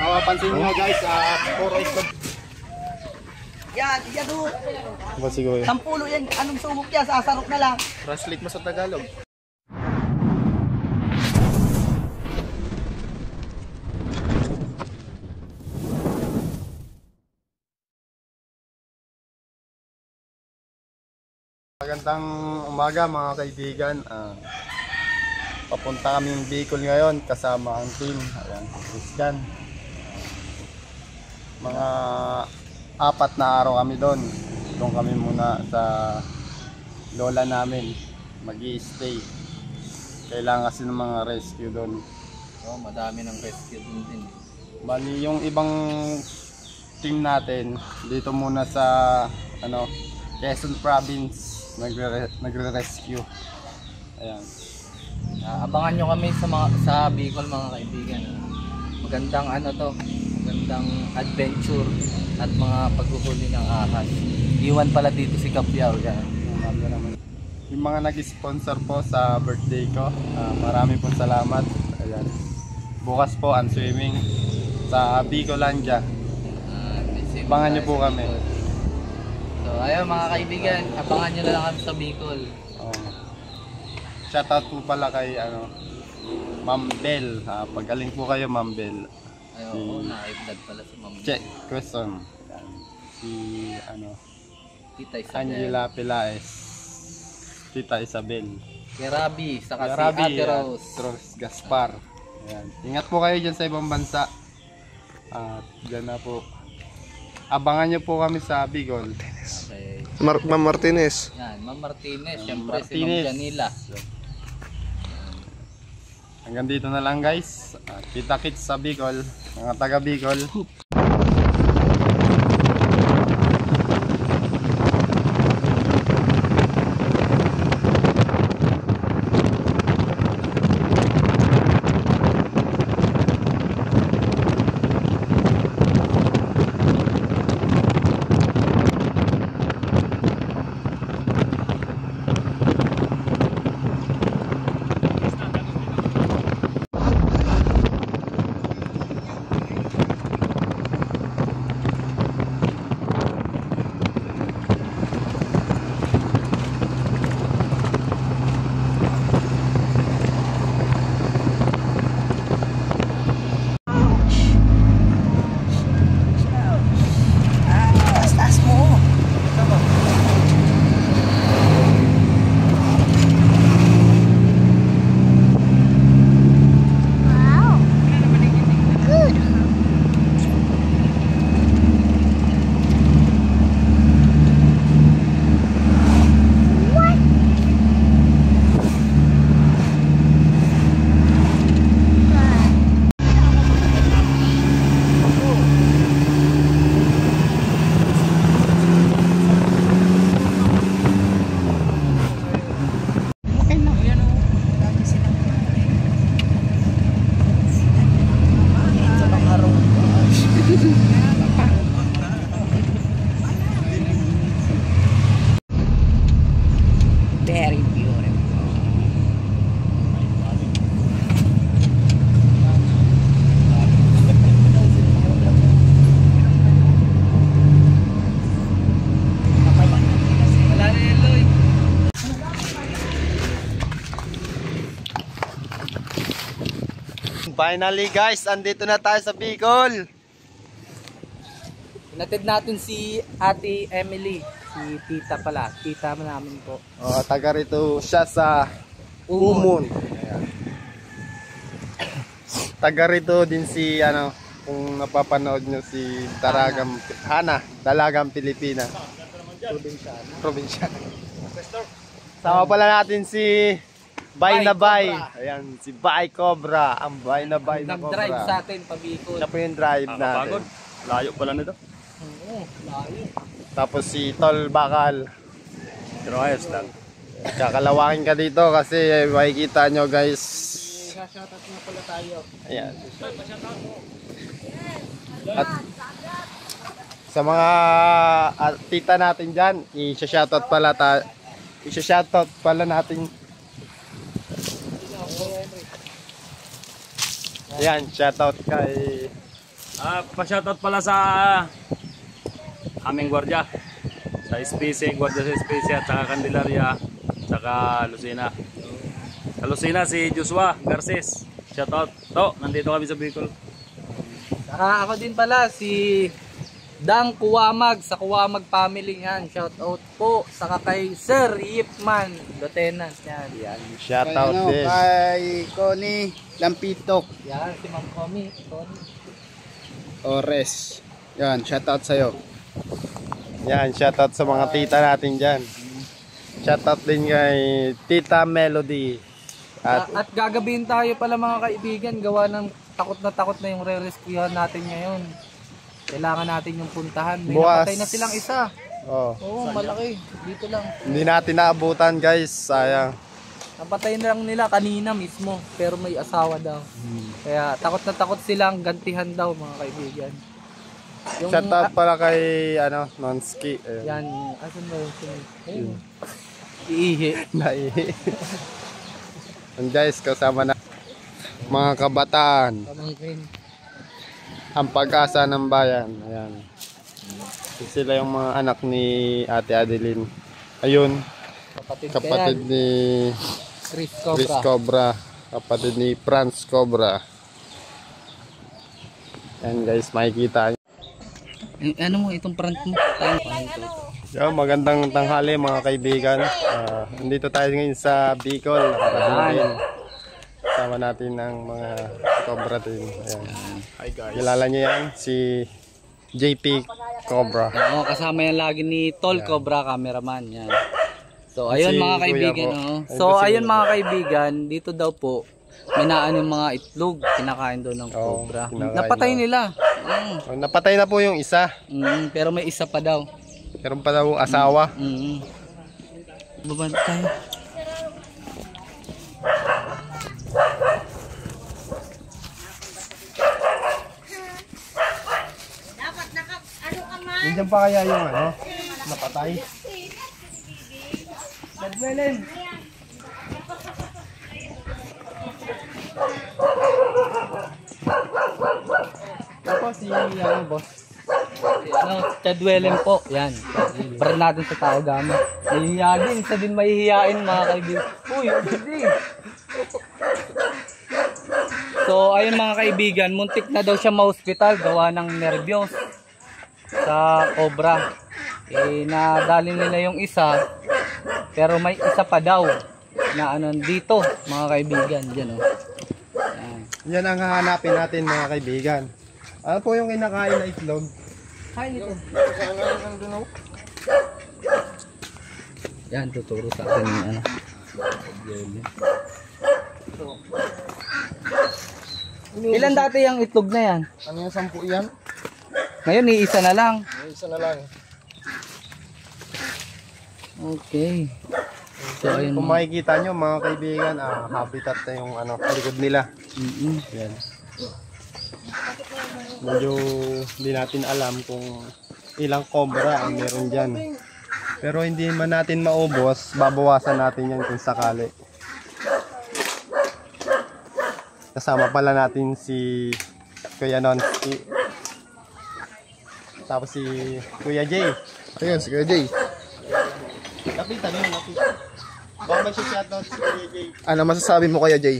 mapapansin nyo guys, puro isda. Yan, yan o. Basigo yun. Sampulo yan, anong sumok yan, sasarok na lang. Translate mo sa Tagalog. Magandang umaga mga kaibigan. Papunta kaming Bicol ngayon kasama ang team. Ayan, Christian. Mga 4 na araw kami doon. Doon kami muna sa lola namin. Mag-i-stay. Kailangan kasi ng mga rescue doon. Oh, madami ng rescue doon din. Bali yung ibang team natin dito muna sa Quezon Province nagre-rescue. Ayan. Abangan nyo kami sa Bicol mga kaibigan. Magandang magandang adventure at mga paghuhuli ng ahas. Iwan pala dito si Kapyaw. Yung mga nag-sponsor po sa birthday ko, marami pong salamat. Ayan. Bukas po ang swimming sa Bicolandia. Abangan nyo po kami. So ayun mga kaibigan, abangan nyo na lang kami sa Bicol. Shoutout po pala kay Ma'am Bell. Pagaling po kayo Ma'am Bell. Ayun, na-vlog pala si Ma'am. Check question. Si Tita Isabel. Angela Pilaes. Tita Isabel. Kerabi, saka Kerabi, si Ate Rose. Rose Gaspar. Ayan. Ingat po kayo dyan sa ibang bansa. At dyan na po. Abangan nyo po kami sa Bicol. Okay. Ma'am Martinez. Yan, Ma'am Martinez. Siyempre si Martinez. Ma'am Janila. Hanggang dito na lang guys. Kita-kits sa Bicol. Mga taga Bicol. Very beautiful. Finally guys, andito na tayo sa Bicol. Natid natin si Ate Emily. Si tita pala. Tita namin po. Taga rito siya sa Umon. Ayan. Taga rito din si kung napapanood nyo si Dalagang Pilipina. Probinsyana. Sama pala natin si Bay na Bay. Ayan, si Bay Cobra. Ang Bay na Bay na Cobra. Nag-drive sa atin pa Bicol. Siya po yung drive natin. Layo pala nito. Oo, layo. Tapos si Tol Bakal. Pero ayos lang. Kakalawangin ka dito kasi makikita nyo guys. Shoutout na pala tayo. Ayan. At sa mga tita natin dyan, i-shoutout pala natin. Ayan, shoutout kay Pa-shoutout pala sa aming gwardiya. Sa SPC, gwardiya sa SPC at saka Candelaria, saka Lucena. Sa Lucena si Joshua Garces. Shoutout. To, nandito kami sa Bicol. Saka ako din pala si Dang Kuwamag sa Kuwamag family yan. Shout out po saka kay Sir Yipman Lieutenant yan. Yan. Shout out din. Kay Connie Lampitok Yan si Ma'am Comi. Ores. Yan, shout out sa'yo. Yan, shout out sa mga tita natin dyan. Shout out din kay Tita Melody. At gagabihin tayo pala mga kaibigan. Gawa ng takot na yung re-rescuehan natin ngayon. Kailangan natin yung puntahan. May Bukas. napatay na silang isa. Oh, Oo, malaki. Dito lang. hindi natin naabutan guys, sayang. Napatay na lang nila kanina mismo. Pero may asawa daw. Kaya takot silang gantihan daw mga kaibigan. Yung, Shout out pala kay Nonski. yan. Asan ba yun? Ayun. Iihi. Naihi. And guys, kasama na mga kabataan, Pamangkin. ang pag-asa ng bayan. Ayan. Sila yung mga anak ni Ate Adeline. Ayun, Kapatid, kapatid ni Chris Chris Cobra. Cobra, kapatid ni Franz Cobra. Yan guys, makikita nyo. Ano mo itong front mo? Yo, magandang tanghali mga kaibigan. Nandito tayo ngayon sa Bicol. Nakarating din. Kasama natin ng mga Cobra team. Ayan. Hi guys. Kilala niyo yan, si JP Cobra. Oo, kasama yan lagi ni Tol Cobra, cameraman yan. So ayun Si mga Kuya kaibigan, po. oh. Ayun So po si ayun Kuya. mga kaibigan, dito daw po minaan yung mga itlog, kinakain daw ng Oo, cobra. kinakain Napatay daw. nila. Napatay na po yung isa. Pero may isa pa daw. Meron pa daw asawa. Babaan tayo. Nandiyan pa kaya yung napatay? Nagwelen. Tapos si boss. Chadwellen po. Yan. Brand natin sa tao gama. Mahihiya din. Isa din mahihiyain mga kaibigan. Uy, hindi. So, ayun mga kaibigan, muntik na daw siya ma-hospital gawa ng nervyos sa cobra. Nadali nila yung isa, pero may isa pa daw na dito mga kaibigan. Diyan, oh. Yan. Yan ang hahanapin natin mga kaibigan. Ano po yung kinakain na itlog? Hi, nito. Yan, tuturo sa atin yung Ilan dati yung itlog na yan? Ano yung 10 yan? Ngayon, iisa na lang. Isa na lang. Okay. So, ayun. Kung makikita nyo mga kaibigan, habitat na yung likod nila. Yan. Medyo hindi natin alam kung ilang cobra ang meron dyan. Pero hindi man natin maubos, babawasan natin yan kung sakali. Kasama pala natin si Kuya Nonski. Tapos si Kuya Jay. Ayun, si Kuya Jay. Lapitan yun, lapitan. Baka may shoutout si Kuya Jay. Ano masasabi mo, Kuya Jay?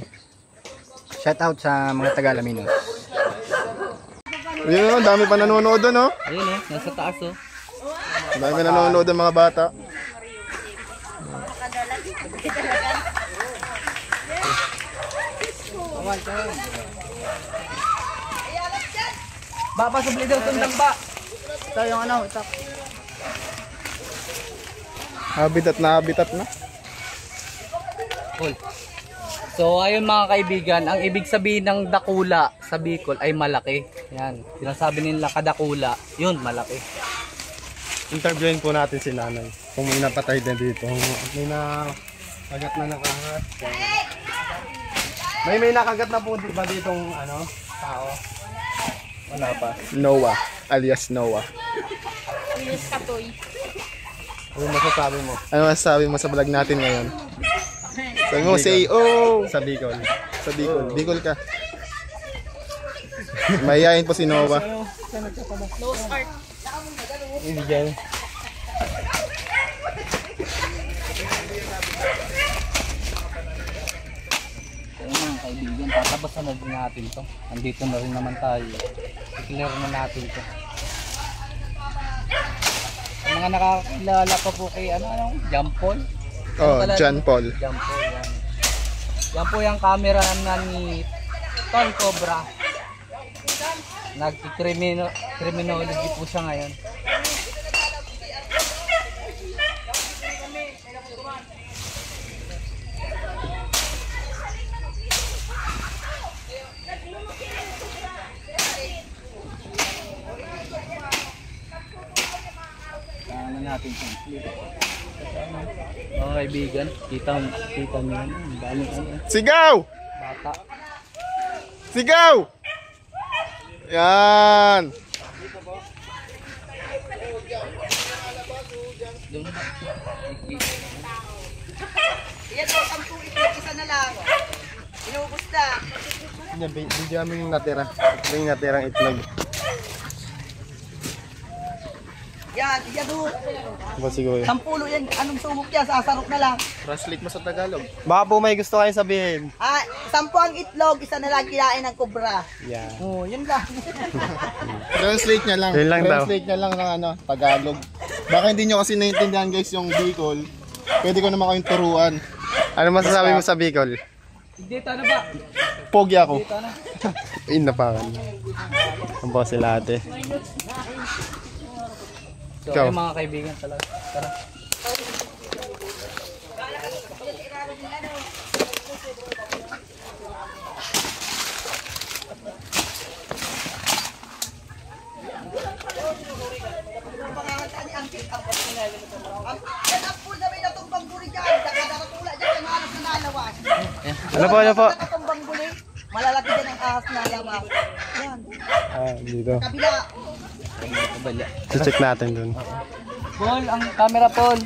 Shout out sa mga taga-Alaminos. Ayun, dami pa nanonood doon, oh. Ayun, oh. Nasa taas, oh. Dami nanonood ng mga bata. Baba sa bleeder, tundang ba? Ito yung ito. Habitat na. Cool. So, ayun mga kaibigan, ang ibig sabihin ng dakula sa Bicol ay malaki. Yan. Sinasabi nila kadakula, yun, malaki. Interviewin po natin si nanay kung may napatay din dito. May nakagat na nakahat. May nakagat na po ba ditong tao? Wala pa. Noah, alias Noah. Ano masasabi mo? Ano masasabi mo sa vlog natin ngayon? Sabi mo, say, oh! Sa Bicol. Sa Bicol. Bicol ka. Mayayain po si Noah. Ayun mga kaibigan, tatabasan na din natin to. Andito na rin naman tayo. I-clear na natin to. Ang mga nakakilala pa po kay John Paul. Oh, John Paul. John Paul yan. Yan po yung camera na ni Tol Cobra. Nag-criminology po siya ngayon. Ano natin yung flip. Mga kaibigan, kita nyo yan. Ang daming Sigaw! bata. Sigaw! Yan! Doon na. Yan po, 10 itlog, isa na lang. Inubos na. Yan, video namin yung natira. Ito yung natirang itlog. Yan, yan po. Ba siguro? 10 yan, anong sumok yan, sasarok na lang. Translate mo sa Tagalog. Baka po may gusto kayong sabihin. 10 ang itlog, isa na lang kinain ng kubra. Yan. Oh, yun lang. Translate niya lang. Yun lang daw. Translate niya lang ng Tagalog. Baka hindi nyo kasi naiintindihan guys yung Bicol. Pwede ko naman kayong turuan. Ano masasabi mo sa Bicol? Dito na ba? Pogi ako. Dito na. Inapakan. Ang boss sila ate. So, Ikaw. ayun mga kaibigan talaga. Tara. Yan ang pool na may natumbang guri dyan. Dakadatula dyan, yung anas na nalawas. Ano po, ano po? Natumbang guri, malalaki dyan ang ahas na lawas. Yan, Ah, dito. kabila. Kabala. Check natin dun. Paul, ang camera Paul.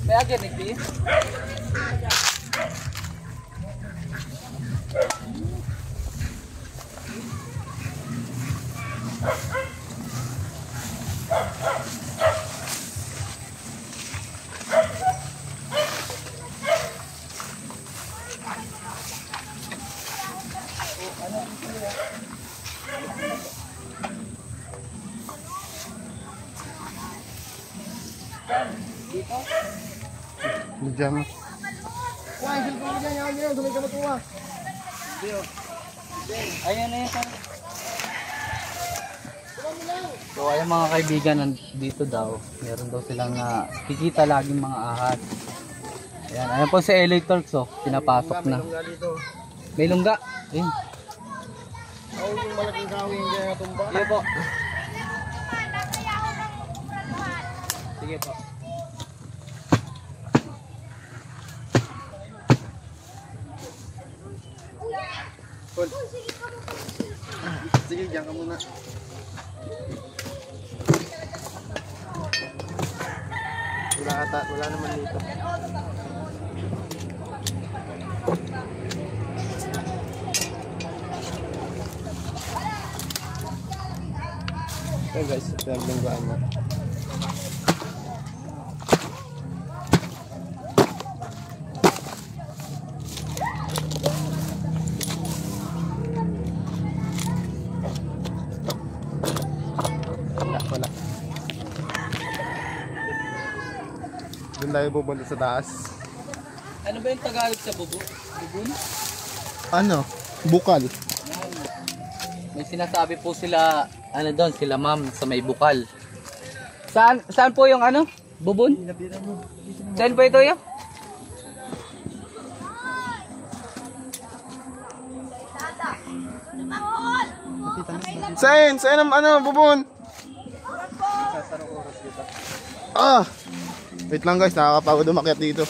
May agad nagbi. Diyan. Ayan na yun. So ayun mga kaibigan, dito daw, meron daw silang kikita laging mga ahas. Ayan, ayan po si LA Turks, oh, pinapasok na. May lungga. Ayun. Yung malaking kawing dyan natumba. Sige po. Sige po. Sige, diyan ka muna. Wala naman dito. Okay guys, ito yung linggaan mo. Wala. Doon tayo pupunta sa taas. Ano ba yung Tagalog sa bubun? Ano? Bukal. May sinasabi po sila, ano doon, sila ma'am sa may bukal. Saan po yung ano? Bubun? Saan po ito yun? Saan? Saan ang ano, bubon? Ah! Wait lang guys, nakakapagod umakyat dito.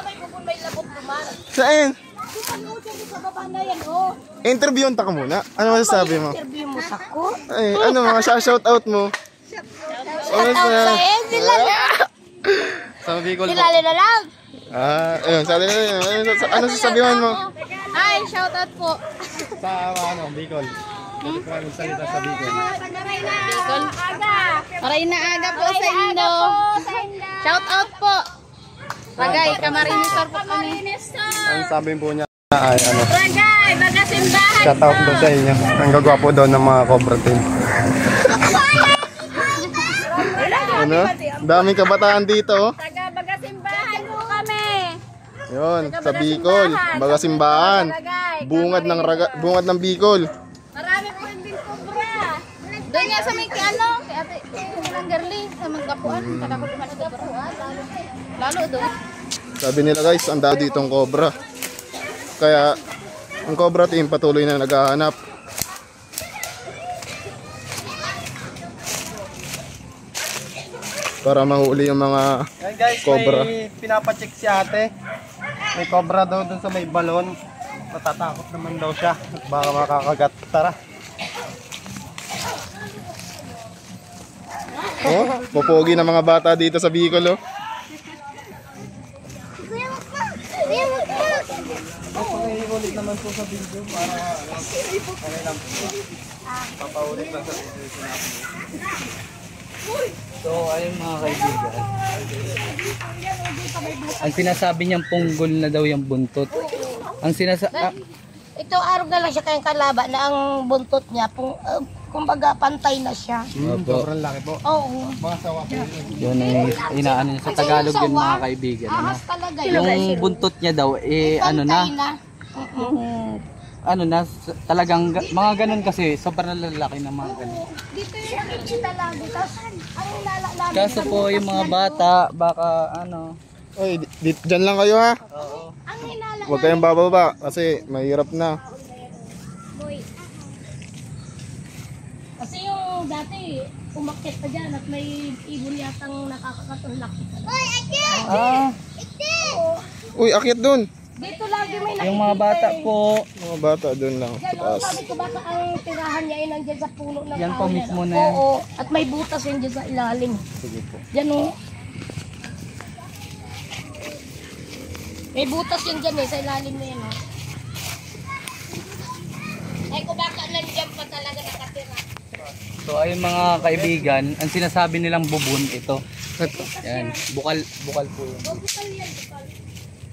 May bubon, may labog naman. Saan? Sa baba na yan, oh. Interviewin ta ka muna. Ano masasabi mo? Interview mo sa ko. Ay, ano mga shoutout mo? Shout out sa Ezila. Sa Bicol po. Kilala na lang. Ayun, ano sasabihan mo? Ay, shoutout po. Sa Bicol. Pwede ko kayong salita sa Bicol. Bicol. Maray na aga po sa Indo. Shoutout po. Ragay, Camarinesor po kami. Ang sabi po niya ay Ragay, baga simbahan. shout out po sa inyo. Ang gagwapo daw ng mga Cobra team. Ano? Daming kabataan dito. Oh. Taga baga simbahan po kami. Yun, sa Bicol, Bagasimbahan. Bungad ng Bicol. Marami po din kubra. Doon nga sa may kay ate, ng girly, sa Magkapuan. Kada ko naman kubra. Lalo doon. Sabi nila guys, ang dami ditong Cobra. Kaya, ang Cobra team patuloy na naghahanap. Para mahuli yung mga Cobra. May pinapacheck si ate. May Cobra daw dun sa may balon. Natatakot naman daw siya. Baka makakagat. Tara. Oh, pupogi ng mga bata dito sa Bicol. Oh. Ulit naman po sa video para okay lang po. Papaulit lang sa video. So, ayun mga kaibigan. Ang sinasabi niyang punggol na daw yung buntot. Ang Ito araw na lang siya kayang kalaba na ang buntot niya, kumbaga pantay na siya. Sobrang laki po. Oo. Mga sawa po. yun ay inaano niya sa Tagalog yun mga kaibigan. Ano? Ahas talaga yun. Yung buntot niya daw, ano na, Pantay na. ano na, talagang, mga ganun kasi, sobrang lalaki na mga ganun. Dito yung nakikita lagi. Tapos ang lala Kaso po yung mga bata, baka ano, Oy, dyan lang kayo ha. ang hinala Huwag kayong bababa kasi mahirap na. kasi yung dati umakyat pa dyan at may ibon yatang nakakatulak. Uy, akyat dun. Dito lagi may nakikita. yung mga bata po, Mga bata dun lang. Yan, oh, sabi ko baka ang tirahan niya ay nandiyan sa puno ng Yan po kahoy mismo yan. na yan. Oo, at may butas yan dyan sa ilalim. sige po. Yan o. May butas yan dyan sa ilalim na yan o. Ay kung baka nandiyan pa talaga nakatira. So ayun mga kaibigan, ang sinasabi nilang bubon ito. Yan, bukal po yun.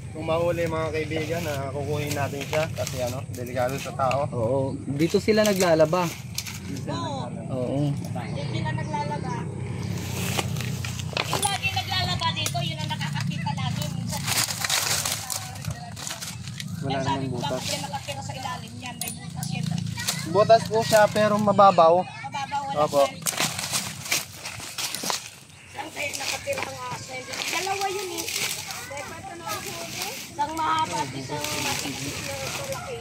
Kung mahuli mga kaibigan, kukunin natin siya kasi delikado sa tao. Oo, dito sila naglalaba. Oo. Dito sila naglalaba. Yung lagi naglalaba dito, yun ang nakakakita lagi. Minsan Wala yan sabi namang ko butas. bakit yan nakatira sa ilalim yan. May butas yan. Butas po siya pero mababaw. Mababaw wala Opo. yan. Saan kayo nakatira ang aso? Dalawa yun eh. Isang mahaba at isang matitis na laki.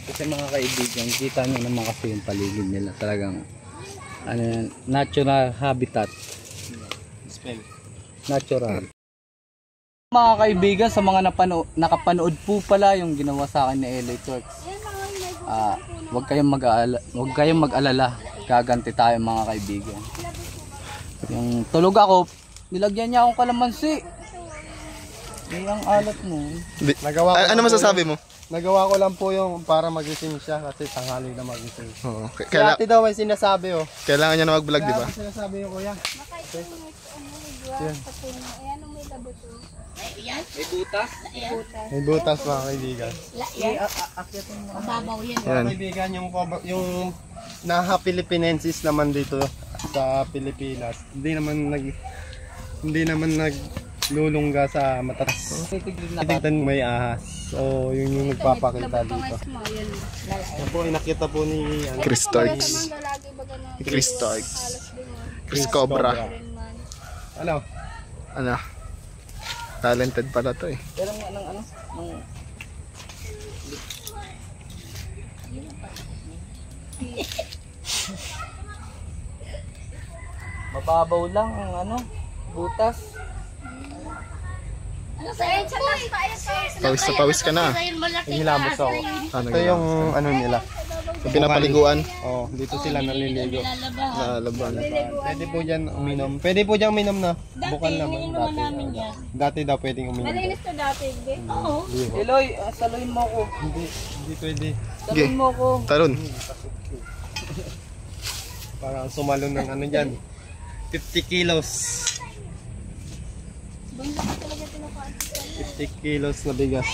Kasi mga kaibigan, kita nyo naman kasi yung paligid nila. Talagang ano yan, natural habitat. Natural. Mga kaibigan, sa mga nakapanood po pala yung ginawa sa akin ni LA Turks. Huwag kayong mag-alala. Gaganti tayo mga kaibigan. Yung tulog ako, nilagyan niya akong kalamansi. Ang alat mo. Ano masasabi mo? Nagawa ko lang po yung para magising siya kasi tanghali na magising. Oo. Si ate daw ay sinasabi Kailangan niya na mag-vlog, di ba? Kaya sinasabi yung kuya. May butas? May butas mga kaibigan. Mababaw yan. Yan. Mga kaibigan, yung Naha Philippinensis naman dito sa Pilipinas. Hindi naman naglulungga sa matatas. Tingnan may ahas. So, yun yung nagpapakita dito. Yan po, inakita po ni Chris Starks. Chris Starks. Chris Cobra. Ano? Ano? Talented pala to eh. Pero ano? Mababaw lang ang ano, butas. Pawis na pawis ka na. Hilamos ako. Ano Ito yung ano nila. Sa pinapaliguan. Oh, dito sila naliligo. Lalaban. Pwede po dyan uminom. Pwede po dyan uminom na. Bukal naman dati. Dati daw pwedeng uminom. Malinis to dati, hindi? Oo. Eloy, saluhin mo ko. Hindi pwede. Saluhin mo ko. Talon. Parang sumalon ng ano dyan. 50 kilos. 50 kilos na bigas.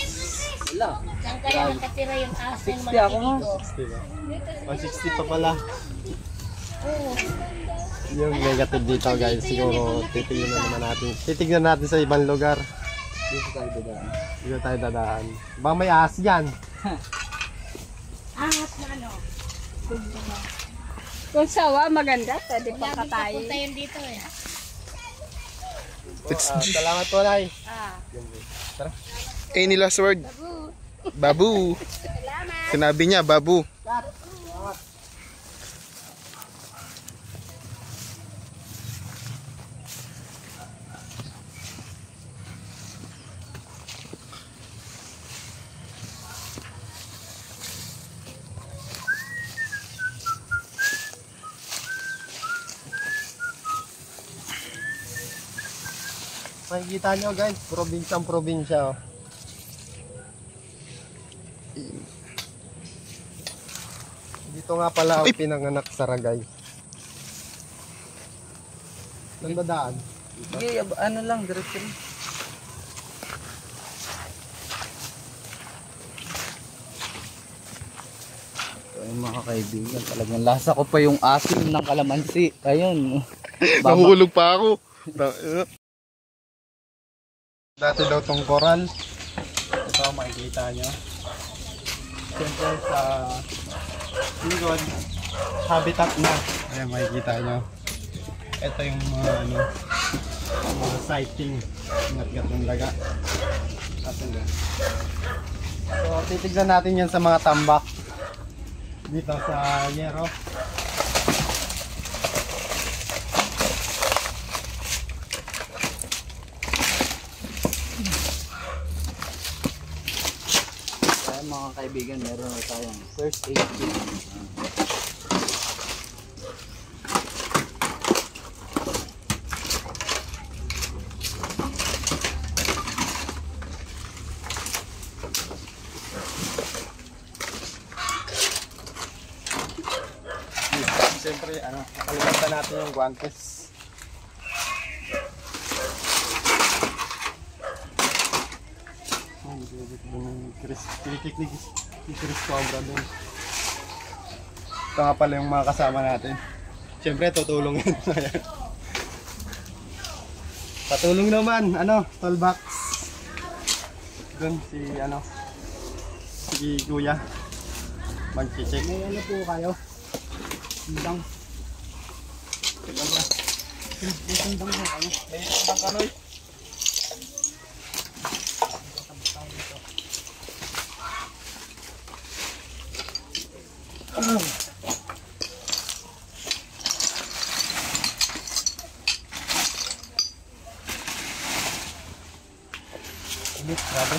Wala. Saan kaya nakatira yung aso 60 ako nga. 60 ba? 160 pa pala. Yung negative dito guys, siguro titignan na naman natin. Titignan natin sa ibang lugar. Dito tayo dadaan. Dito tayo dadaan. Baka may ahas dyan. Angat na ano? Kung sawa, maganda. Pwede pa katayin. Punta yun dito eh. Salamat po, Nay. Any last word? Babu. Sinabi niya, babu. Makikita nyo guys, probinsyang probinsya. Oh. Dito nga pala ang pinanganak sa Ragay. Nandadaan. Sige, ano lang, diretso lang. Ito yung mga kaibigan, talagang lasa ko pa yung asim ng kalamansi. Ayun. Nahulog pa ako. Dati daw tong coral. Ito makikita nyo. Siyempre sa likod, habitat na. Ayan makikita nyo. Ito yung mga ano, mga sighting. Ingat-gat ng daga. So titignan natin yan sa mga tambak. Dito sa Yero. Mga kaibigan, meron na tayong first aid kit. Siyempre, ano, nakalimutan natin yung guantes. Chris Cobra dun. Ito nga pala yung mga kasama natin. Siyempre, tutulong yun. Patulong naman, ano, toolbox. Dun si, ano, si Kuya. Mag-check. May ano po kayo? Sindang. May sindang po kayo. May sindang kanoy. Grabe.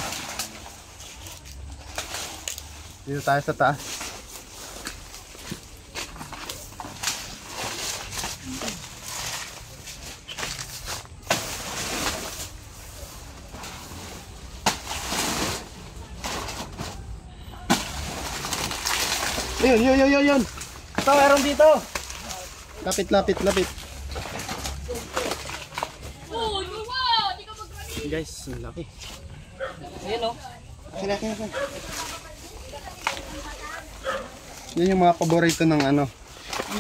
Dito tayo sa taas. Yun. Ito, meron dito. Lapit. Guys, ang laki. Ayun o. Kaya. Yan yung mga paborito ng ano,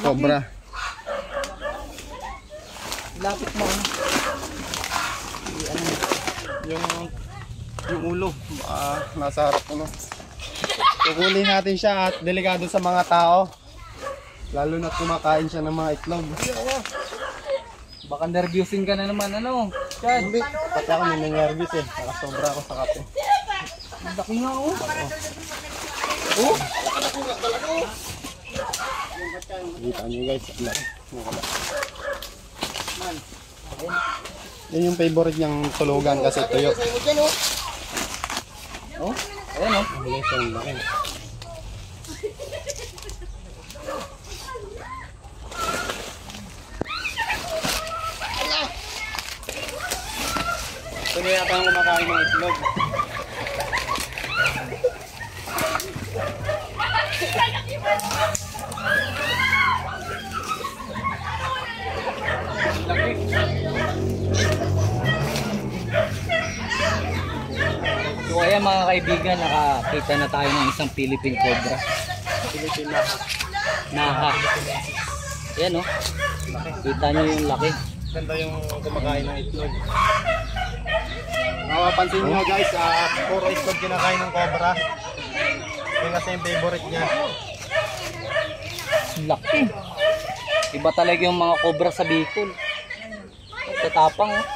cobra. Lapit mo. Yung ulo, nasa harap ano. Kukunin natin siya at delikado sa mga tao. Lalo na kumakain siya ng mga itlog. Baka nervyusin ka na naman, ano? Chad. Hindi, pati ako ninervous eh. Nakasobra ako sa kape. Laki nga oh. Kita nyo guys, yan yung favorite niyang tulugan kasi tuyo. Oh, ayan oh. Ito na yata ang kumakain ng itlog. So ayan mga kaibigan, nakakita na tayo ng isang Philippine Cobra. Philippine Naha. Ayan o. Kita nyo yung laki. Ganda yung kumakain ng itlog. Mapapansin nyo guys, puro itlog kinakain ng cobra. Yung kasi yung favorite niya. Laki. Iba talaga yung mga cobra sa Bicol. Tatapang oh.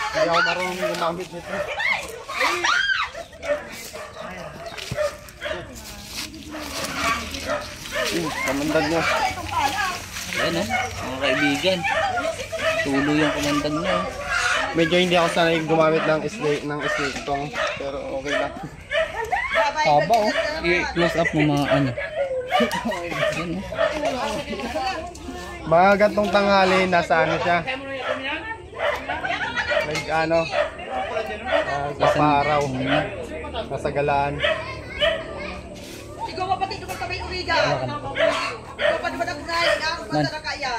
Hindi ako marunong gumamit nito. Kamandag niya. Ayan o, mga kaibigan. Tulo yung kamandag niya oh. Medyo hindi ako sanay gumamit ng snake tong, pero okay lang. Taba oh. I-close up mo mga ano. Ayan oh. Mga gantong tanghali, nasa ano siya? Nag-ano? Paparaw. Nasa galaan. Ikaw mapatid naman kami umiga. Ikaw pa naman ang unahin. Ako ba na kaya?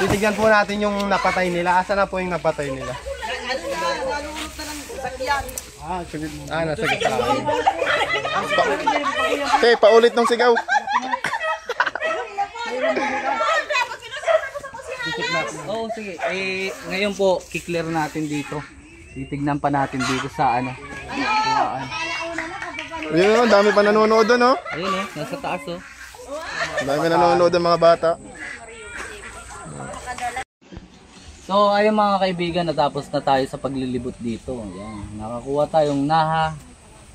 Titignan po natin yung napatay nila. Asa na po yung napatay nila? Ano na, nalulunod na ng sakyan. Nasa gitna. Okay, paulit ng sigaw. Oo, sige. Eh, ngayon po, kiklear natin dito. Titignan pa natin dito sa ano. Yun, ang dami pa nanonood doon, oh. Ayun oh, nasa taas oh. Ang dami nanonood ng mga bata. So, ayun mga kaibigan, natapos na tayo sa paglilibot dito. Ayan, nakakuha tayong Naha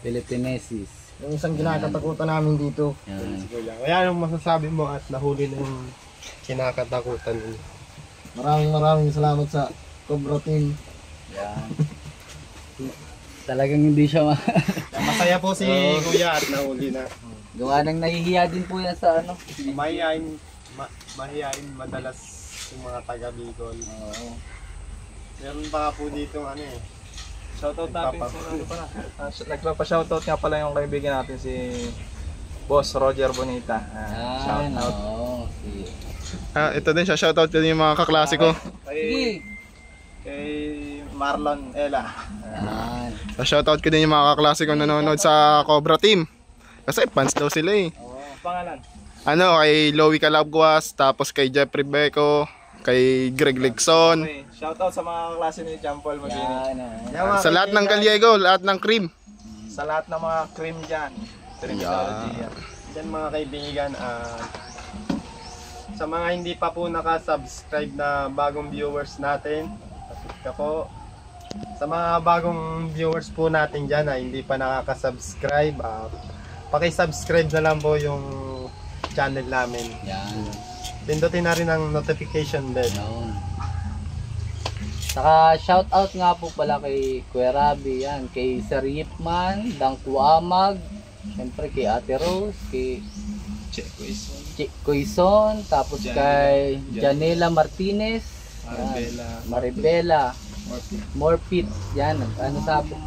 Philippinensis. Yung isang kinakatakutan namin dito. Ayan. Kaya anong masasabi mo at nahuli na yung kinakatakutan ninyo? Maraming salamat sa Cobra Team. Ayan. Talagang hindi siya Masaya po si Kuya at nahuli na. gawa nang nahihiya din po yan sa ano. Mahihain madalas yung mga taga Bicol. Oo. Meron pa po dito ano eh. Shoutout natin si ano pala. Nagpapa-shoutout nga pala yung kaibigan natin si Boss Roger Bonita. Shoutout. Oo. Ito din siya, shoutout ko din yung mga kaklase ko. Sige. Kay Marlon Ella. Ayan. Shoutout ko din yung mga kaklase ko nanonood sa Cobra Team. Kasi fans daw sila eh. Pangalan? Ano, kay Lowy Calabguas, tapos kay Jeffrey Beco, kay Greg Ligson. Okay. Shoutout sa mga klase ni John Paul Magini. Yan. Sa lahat ng Gallego, lahat ng cream. Sa lahat ng mga cream dyan. Terminology yan. Yan mga kaibigan, sa mga hindi pa po nakasubscribe na bagong viewers natin, pasok po. Sa mga bagong viewers po natin dyan na hindi pa nakakasubscribe, paki-subscribe na lang po yung channel namin. Yan. Pindutin na rin ang notification bell. Yun. Saka shoutout nga po pala kay Kuya Rabi, yan, kay Sir Yipman, Dang Tuamag, syempre kay Ate Rose, kay Che Quezon, tapos kay Janela Martinez, Maribela, Morpit, yan,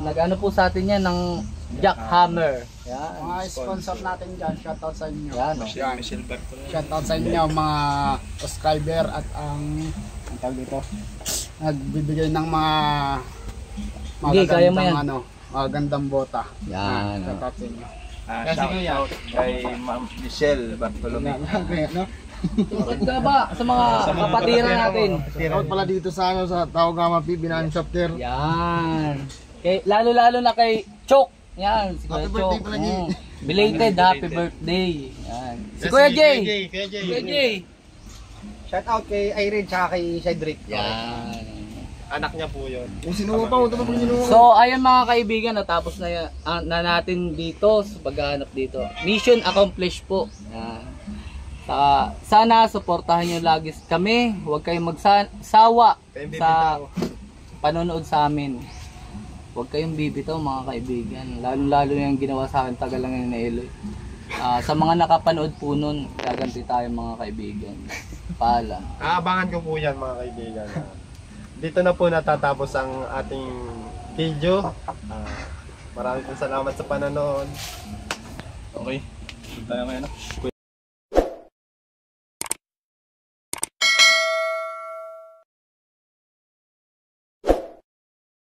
nag-ano po sa atin yan ng Jackhammer. Yan. Mga sponsor natin dyan, shoutout sa inyo. Yan. Shoutout sa inyo mga subscriber at ang tawag dito, nagbibigay ng mga Hindi, kaya mo yan. magandang bota. Yan. Shoutout sa inyo. Shoutout kay Ma'am Michelle Bartolome. Maganda ba sa mga kapatiran natin? Shoutout pala dito sa sa Taogama P, Binaan Chapter. Yan. Lalo-lalo na kay Chok. Yan, si Kuya Happy Chok. birthday pala, Jay. Belated happy birthday. Yan. Si Kuya Jay. Kuya Jay. Shoutout kay Irene tsaka kay Cedric. Yan. Anak niya po yun. Yung sinuha pa, ito pa sinuha. So, ayun mga kaibigan, natapos na natin dito sa paghahanap dito. Mission accomplished po. Yan. Sana suportahan nyo lagi kami. Huwag kayong magsawa Kayong sa bibitaw. panonood sa amin. Huwag kayong bibitaw mga kaibigan. Lalo yung ginawa sa akin tagal lang yung Eloy. Sa mga nakapanood po nun, gaganti tayo mga kaibigan. Paalam. Aabangan ko po yan mga kaibigan. Dito na po natatapos ang ating video. Maraming salamat sa panonood. Okay. Tayo ngayon.